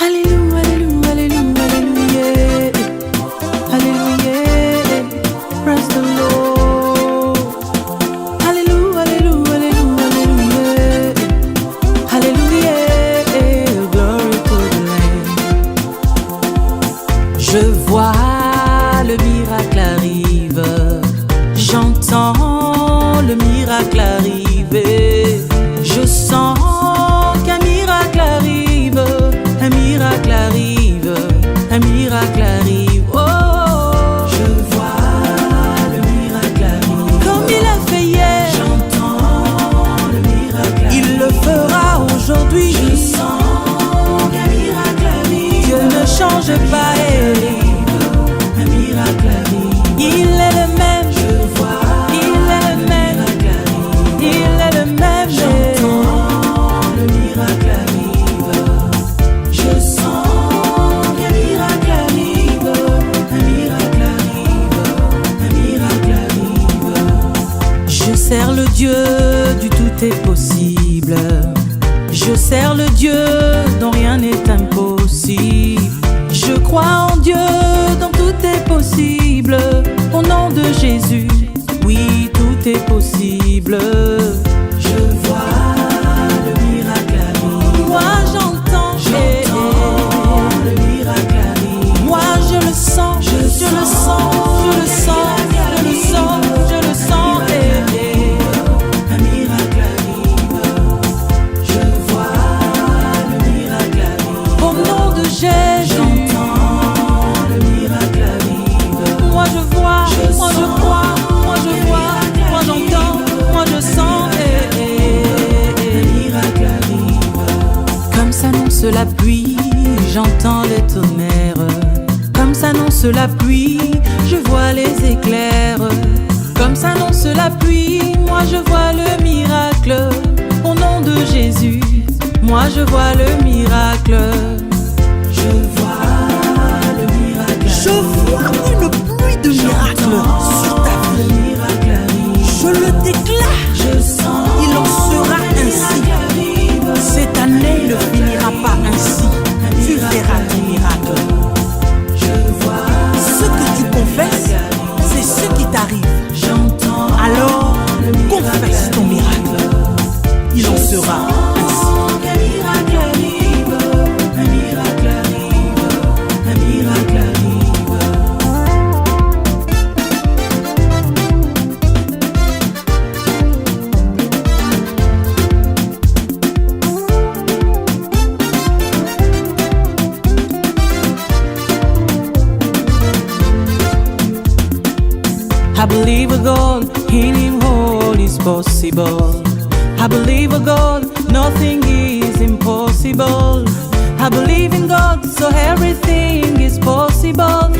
Alléluia, Alléluia, Alléluia, Alléluia, Alléluia, praise the Lord. Alléluia, Alléluia, Alléluia, Alléluia, Alléluia, glory to the Lamb. Je vois le miracle arrive, j'entends le miracle arriver, je sens qu'un miracle arrive, un miracle arrive, un miracle arrive. Oh, je vois le miracle arrive. Comme il a fait hier, j'entends le miracle arrive. Il le fera aujourd'hui. Je sens qu'un miracle arrive. Dieu ne change pas. Un miracle arrive. Il est le même. Je vois. Il est le même. Il est le même. J'entends le miracle arrive. Je sens qu'un miracle arrive. Un miracle arrive. Un miracle arrive. Je sers le Dieu du tout est possible. Je sers le Dieu dont rien n'est impossible. Je crois en Dieu dont tout est possible. Au nom de Jésus, oui, tout est possible. Je vois le miracle arrive. Moi j'entends le miracle arrive. Moi je le sens, je le sens, je le sens, je le sens, je le sens. Un miracle arrive. Je vois le miracle arrive. Au nom de Jésus, j'entends le miracle arrive. Moi je vois, moi je crois, moi je vois, moi j'entends, moi je sens. Un miracle arrive. Comme s'annonce la pluie, j'entends les tonnerres. Comme s'annonce la pluie, je vois les éclairs. Comme s'annonce la pluie, moi je vois le miracle. Au nom de Jésus, moi je vois le miracle. Je vois le miracle. Je vois une pluie de miracles sur ta vie. Je le déclare. Je sens. Il en sera ainsi. Cette année ne finira pas ainsi. Tu verras des miracles. Je vois. Ce que tu confesses, c'est ce qui t'arrive. J'entends. Alors, confesse ton miracle. Il en sera ainsi. Un miracle arrive. Un miracle arrive. Un miracle arrive. I believe a God, in Him all is possible. I believe a God, nothing is impossible. I believe in God, so everything is possible.